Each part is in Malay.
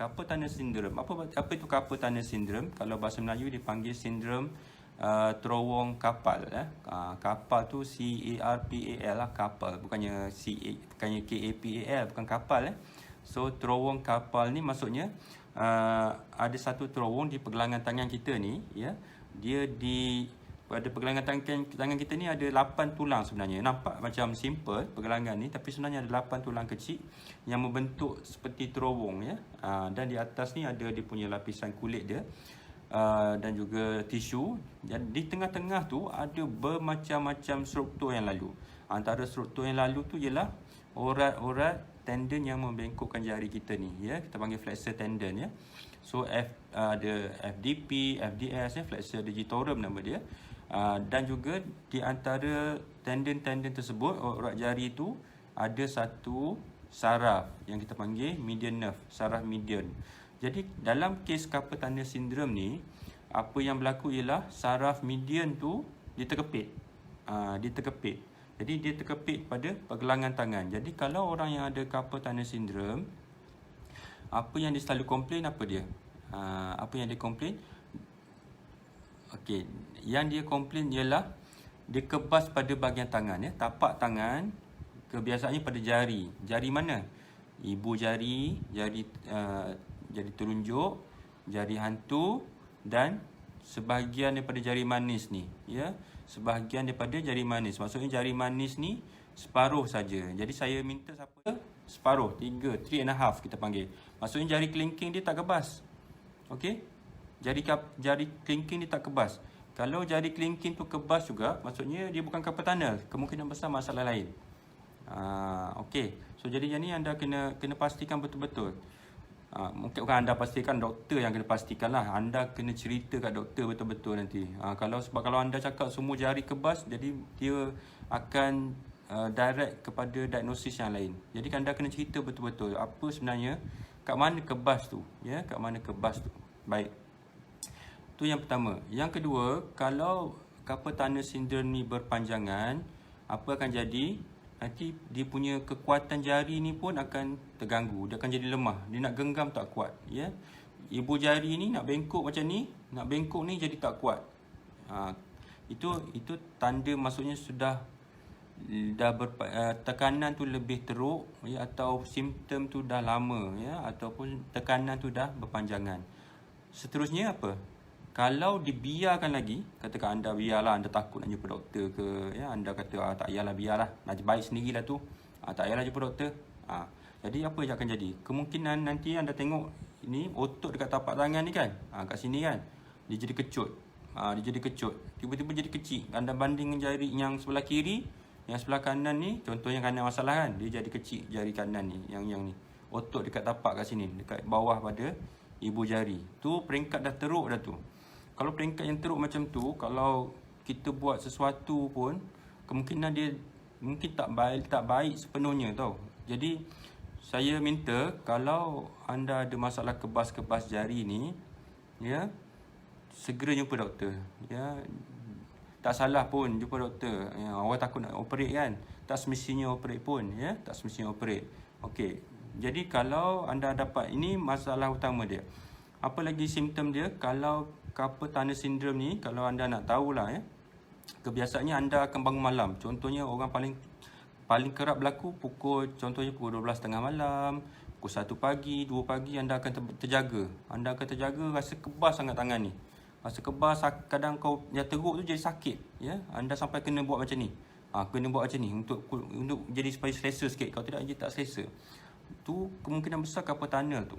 carpal tunnel syndrome. Apa itu carpal tunnel syndrome? Kalau bahasa Melayu dipanggil sindrom terowong kapal. Kapal tu C-A-R-P-A-L lah, kapal, bukannya K-A-P-A-L, bukan kapal. So terowong kapal ni maksudnya ada satu terowong di pergelangan tangan kita ni, ya. Dia pada pergelangan tangan kita ni ada 8 tulang sebenarnya. Nampak macam simple pergelangan ni, tapi sebenarnya ada 8 tulang kecil yang membentuk seperti terowong, ya. Dan di atas ni ada dia punya lapisan kulit dia, dan juga tisu. Dan di tengah-tengah tu ada bermacam-macam struktur yang lalu. Antara struktur yang lalu tu ialah urat-urat tendon yang membengkokkan jari kita ni, ya. Kita panggil flexor tendon, ya. So ada FDP, FDS, ya, flexor digitorum nama dia. Dan juga di antara tendon-tendon tersebut, urat jari tu ada satu saraf yang kita panggil median nerve, saraf median. Jadi dalam kes carpal tunnel syndrome ni, apa yang berlaku ialah saraf median tu diterkepit. Diterkepit. Jadi dia terkepit pada pergelangan tangan. Jadi kalau orang yang ada carpal tunnel syndrome, apa yang dia selalu komplain apa dia? Apa yang dia komplain? Okey, yang dia komplain ialah dia kebas pada bahagian tangan, ya. Tapak tangan kebiasaannya pada jari. Jari mana? Ibu jari, jari telunjuk, jari hantu dan sebahagian daripada jari manis ni, ya. Sebahagian daripada jari manis. Maksudnya jari manis ni separuh saja. Jadi saya minta siapa? Separuh, 3.5 kita panggil. Maksudnya jari kelingking dia tak kebas. Okey? Jari kelingking dia tak kebas. Kalau jari kelingking tu kebas juga, maksudnya dia bukan carpal tunnel. Kemungkinan besar masalah lain. Okey. So jadi yang ni anda kena pastikan betul-betul. Mungkin bukan anda pastikan, doktor yang kena pastikan lah. Anda kena cerita kat doktor betul-betul nanti. Sebab kalau anda cakap semua jari kebas, jadi dia akan direct kepada diagnosis yang lain. Jadi anda kena cerita betul-betul apa sebenarnya, kat mana kebas tu, ya, kat mana kebas tu. Baik. Tu yang pertama. Yang kedua, kalau carpal tunnel syndrome ni berpanjangan, apa akan jadi? Nanti dia punya kekuatan jari ni pun akan terganggu. Dia akan jadi lemah. Dia nak genggam tak kuat, ya. Ibu jari ni nak bengkok macam ni, nak bengkok ni jadi tak kuat. Itu tanda, maksudnya tekanan tu lebih teruk, ya, atau simptom tu dah lama, ya, ataupun tekanan tu dah berpanjangan. Seterusnya apa? Kalau dibiarkan lagi, katakan anda biarlah, anda takut nak jumpa doktor ke, ya, anda kata tak payahlah, biarlah, nanti baik sendirilah tu, tak payahlah jumpa doktor. Jadi apa yang akan jadi? Kemungkinan nanti anda tengok ini otot dekat tapak tangan ni kan, kat sini kan, dia jadi kecut. Dia jadi kecut, tiba-tiba jadi kecil. Anda banding dengan jari yang sebelah kiri, yang sebelah kanan ni, contoh yang kanan masalah kan, dia jadi kecil jari kanan ni, yang ni. Otot dekat tapak kat sini, dekat bawah pada ibu jari. Tu peringkat dah teruk dah tu. Kalau peringkat yang teruk macam tu, kalau kita buat sesuatu pun, kemungkinan dia mungkin tak baik sepenuhnya tau. Jadi saya minta, kalau anda ada masalah kebas-kebas jari ni, ya, segera jumpa doktor, ya. Tak salah pun jumpa doktor, ya. Orang takut nak operate kan, tak semestinya operate pun, ya, tak semestinya operate. Okey. Jadi kalau anda dapat, ini masalah utama dia. Apa lagi simptom dia? Kalau carpal tunnel syndrome ni, kalau anda nak tahulah, ya, kebiasaannya anda akan bangun malam. Contohnya orang paling kerap berlaku contohnya pukul 12.30 malam, pukul 1 pagi, 2 pagi, anda akan terjaga. Anda akan terjaga, rasa kebas sangat tangan ni. Rasa kebas, kadang kau yang teruk tu jadi sakit, ya. Anda sampai kena buat macam ni. Kena buat macam ni untuk jadi supaya selesa sikit. Kalau tidak, dia tak selesa. Tu kemungkinan besar carpal tunnel tu.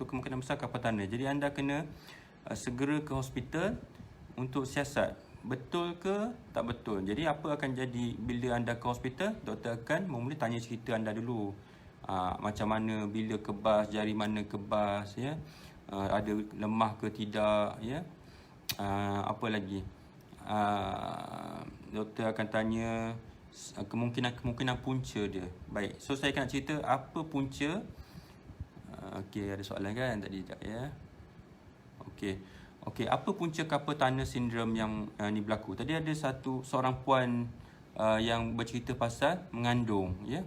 Tu kemungkinan besar carpal tunnel. Jadi anda kena segera ke hospital untuk siasat. Betul ke tak betul. Jadi apa akan jadi bila anda ke hospital? Doktor akan memulai tanya cerita anda dulu. Macam mana, bila kebas, jari mana kebas, ya. Ada lemah ke tidak, ya. Apa lagi? Doktor akan tanya kemungkinan punca dia. Baik. So saya akan cerita apa punca. Okey, ada soalan kan tadi, ya. Okey, apa punca carpal tunnel syndrome yang ni berlaku? Tadi ada seorang puan yang bercerita pasal mengandung, ya.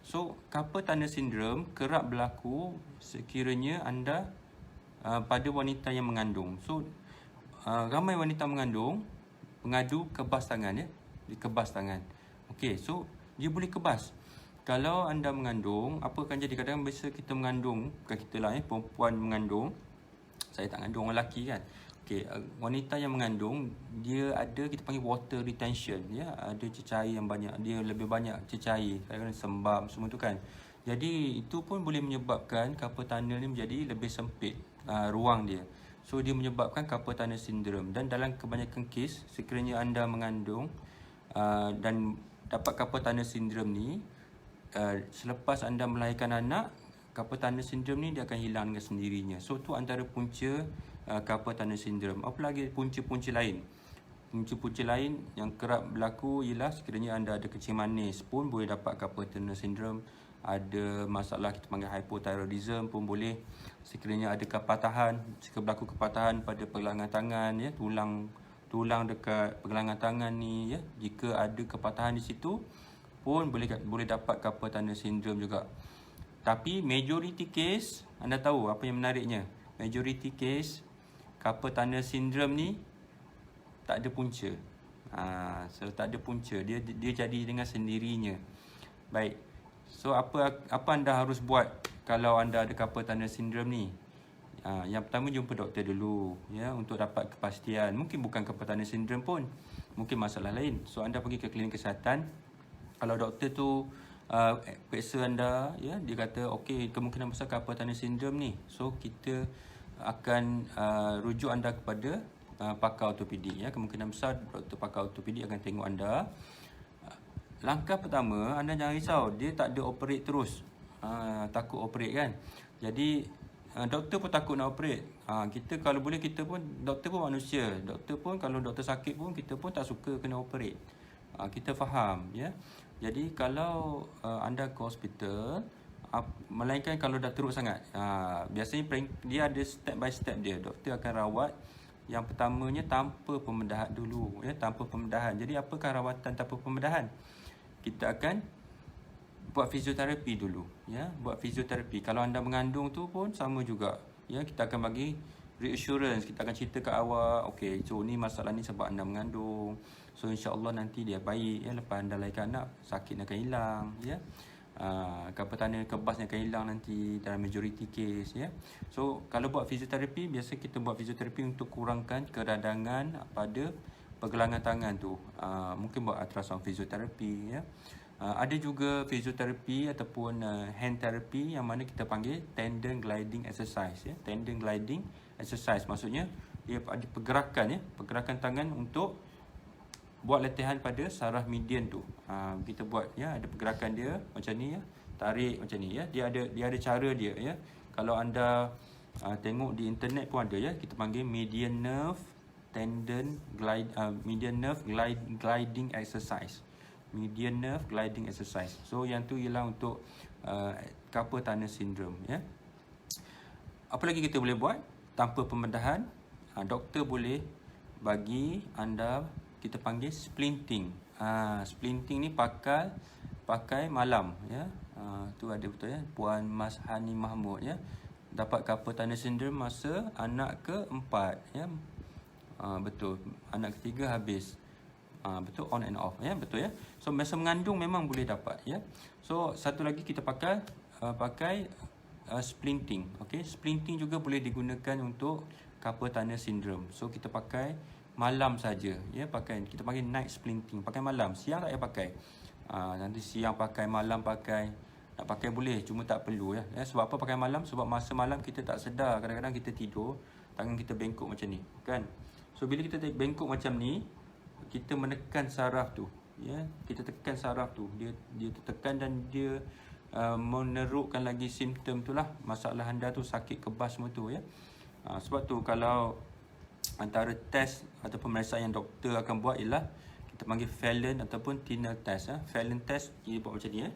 So, carpal tunnel syndrome kerap berlaku sekiranya anda pada wanita yang mengandung. So, ramai wanita mengandung mengadu kebas tangan ya. Dia kebas tangan. Okey, so dia boleh kebas. Kalau anda mengandung, apa akan jadi? Kadang-kadang biasa kita mengandung, bukan kita lah perempuan mengandung. Saya tak mengandung, orang lelaki kan. Okey, wanita yang mengandung, dia ada kita panggil water retention ya, ada cecair yang banyak, dia lebih banyak cecair, kadang-kadang sembab semua tu kan. Jadi itu pun boleh menyebabkan carpal tunnel ni menjadi lebih sempit ruang dia. So dia menyebabkan carpal tunnel syndrome, dan dalam kebanyakan kes sekiranya anda mengandung dan dapat carpal tunnel syndrome ni, selepas anda melahirkan anak, carpal tunnel syndrome ni dia akan hilang dengan sendirinya. So tu antara punca carpal tunnel syndrome. Apa lagi punca-punca lain? Punca-punca lain yang kerap berlaku ialah sekiranya anda ada kencing manis pun boleh dapat carpal tunnel syndrome. Ada masalah kita panggil hypothyroidism pun boleh. Sekiranya ada kepatahan, jika berlaku kepatahan pada pergelangan tangan ya, tulang dekat pergelangan tangan ni ya, jika ada kepatahan di situ pun boleh dapat carpal tunnel syndrome juga. Tapi majority case, anda tahu apa yang menariknya? Majority case carpal tunnel syndrome ni tak ada punca. So tak ada punca, dia jadi dengan sendirinya. Baik. So apa anda harus buat kalau anda ada carpal tunnel syndrome ni? Yang pertama, jumpa doktor dulu ya, untuk dapat kepastian. Mungkin bukan carpal tunnel syndrome pun, mungkin masalah lain. So anda pergi ke klinik kesihatan. Kalau doktor tu periksa anda ya, dia kata okey, kemungkinan besar carpal tunnel syndrome ni, so kita akan rujuk anda kepada pakar ortopedik ya. Kemungkinan besar doktor pakar ortopedik akan tengok anda. Langkah pertama, anda jangan risau, dia tak ada operate terus. Takut operate kan. Jadi doktor pun takut nak operate. Kita kalau boleh, kita pun, doktor pun manusia. Doktor pun kalau doktor sakit pun, kita pun tak suka kena operate. Kita faham ya. Jadi kalau anda ke hospital, melainkan kalau dah teruk sangat, biasanya dia ada step by step dia. Doktor akan rawat. Yang pertamanya tanpa pembedahan dulu ya, tanpa pembedahan. Jadi apakah rawatan tanpa pembedahan? Kita akan buat fizioterapi dulu ya, buat fizioterapi. Kalau anda mengandung tu pun sama juga ya, kita akan bagi reassurance, kita akan cerita ke awak, okey, so ni masalah ni sebab anda mengandung. So insya-Allah nanti dia baik ya, lepas anda lahirkan anak, sakit akan hilang ya. Carpal tunnel kebasnya akan hilang nanti dalam majority case ya. So kalau buat fizioterapi, biasa kita buat fizioterapi untuk kurangkan keradangan pada pergelangan tangan tu. Mungkin buat ultrasound fizioterapi ya. Ada juga fizioterapi ataupun hand therapy yang mana kita panggil tendon gliding exercise ya. Tendon gliding exercise maksudnya dia ada pergerakan ya, pergerakan tangan untuk buat latihan pada saraf median tu. Kita buat ya, ada pergerakan dia macam ni ya, tarik macam ni ya. Dia ada cara dia ya. Kalau anda tengok di internet pun ada ya, kita panggil median nerve gliding exercise. Median nerve gliding exercise. So yang tu ialah untuk carpal tunnel syndrome ya. Apa lagi kita boleh buat tanpa pembedahan? Doktor boleh bagi anda, kita panggil splinting. Splinting ni pakai malam ya. Tu ada betul ya, Puan Mas Hani Mahmud ya, dapat carpal tunnel syndrome masa anak keempat ya. Betul, anak ketiga habis. Betul, on and off ya, betul ya. So masa mengandung memang boleh dapat ya. So satu lagi kita pakai splinting. Okey, splinting juga boleh digunakan untuk carpal tunnel syndrome. So kita pakai malam saja ya, kita panggil night splinting, pakai malam, siang tak payah pakai. Nanti siang pakai, malam pakai, nak pakai boleh, cuma tak perlu ya. Sebab apa pakai malam? Sebab masa malam kita tak sedar, kadang-kadang kita tidur, tangan kita bengkok macam ni kan. So bila kita bengkok macam ni, kita menekan saraf tu ya, kita tekan saraf tu, dia tertekan dan dia menerukkan lagi simptom tu lah, masalah anda tu, sakit kebas semua tu ya. Sebab tu kalau antara test atau pemeriksaan yang doktor akan buat ialah kita panggil Fallon ataupun Tinel test ya. Fallon test kita buat macam ni ya.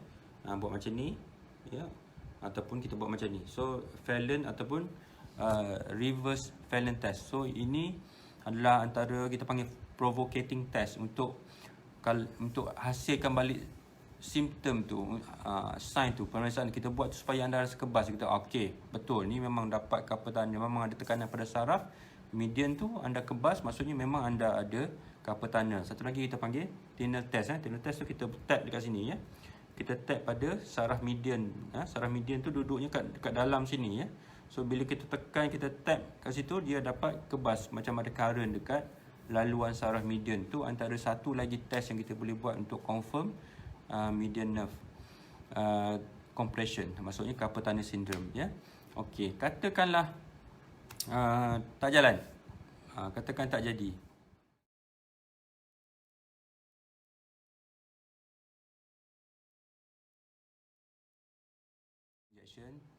Buat macam ni ya, ataupun kita buat macam ni. So Fallon ataupun reverse Fallon test. So ini adalah antara kita panggil provocating test untuk hasilkan balik simptom tu, sign tu, pemeriksaan kita buat tu supaya anda rasa kebas, kita okey, betul ni memang dapat kapal tanah, memang ada tekanan pada saraf median tu, anda kebas, maksudnya memang anda ada kapal tanah. Satu lagi kita panggil Tinel test. Tinel test tu kita tap dekat sini, ya. Kita tap pada saraf median. Saraf median tu duduknya dekat dalam sini, ya. So bila kita tekan, kita tap kat situ, dia dapat kebas macam ada current dekat laluan saraf median. Tu antara satu lagi test yang kita boleh buat untuk confirm median nerve compression, maksudnya carpal tunnel syndrome, ya. Okey, katakanlah tak jalan, katakan tak jadi.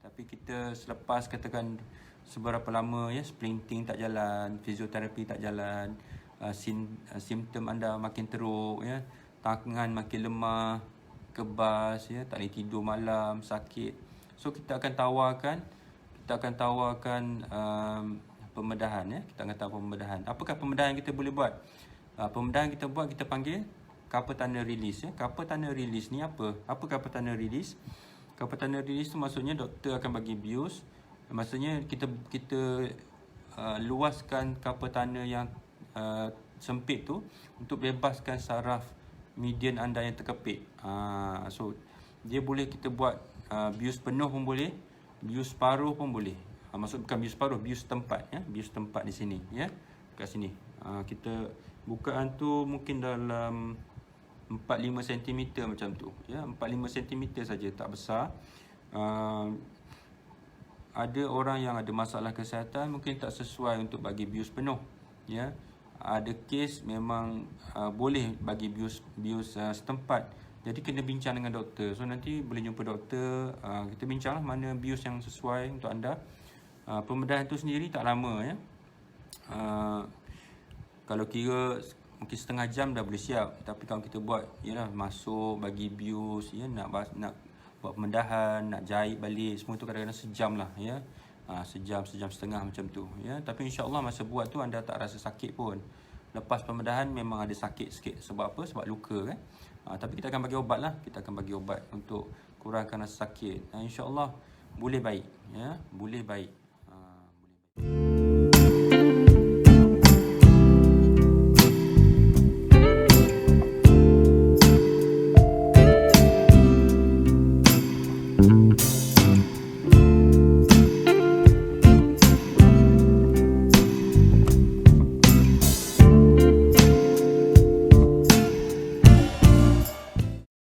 Tapi kita selepas katakan seberapa lama, ya, splinting tak jalan, fizioterapi tak jalan, simptom anda makin teruk, ya, tangan makin lemah, kebas, ya, tak boleh tidur malam, sakit. So kita akan tawarkan pembedahan, ya. Kita akan tahu pembedahan. Apakah pembedahan kita boleh buat? Pembedahan kita buat, kita panggil carpal tunnel release, ya. Carpal tunnel release ni apa? Apa carpal tunnel release? Carpal tunnel release tu maksudnya doktor akan bagi bius. Maksudnya kita luaskan carpal tunnel yang sempit tu untuk bebaskan saraf median anda yang terkepit. So dia boleh kita buat bius penuh pun boleh, bius paruh pun boleh. Maksud bukan bius paruh, bius tempat, ya. Bius tempat di sini, ya. Kat sini. Kita bukaan tu mungkin dalam 4-5 cm macam tu, ya. 4-5 cm saja, tak besar. Ada orang yang ada masalah kesihatan mungkin tak sesuai untuk bagi bius penuh, ya. Ada kes memang boleh bagi bius setempat. Jadi kena bincang dengan doktor. So nanti boleh jumpa doktor, kita bincanglah mana bius yang sesuai untuk anda. Pembedahan tu sendiri tak lama, ya. Kalau kira mungkin setengah jam dah boleh siap. Tapi kalau kita buat, yalah, masuk, bagi bius, ya, nak buat pembedahan, nak jahit balik, semua tu kadang-kadang sejam lah, ya. Sejam setengah macam tu, ya. Tapi insya-Allah masa buat tu anda tak rasa sakit pun. Lepas pembedahan memang ada sakit sikit. Sebab apa? Sebab luka, kan. Tapi kita akan bagi ubat lah. Kita akan bagi ubat untuk kurangkan rasa sakit. Insya-Allah boleh baik, ya. Boleh baik.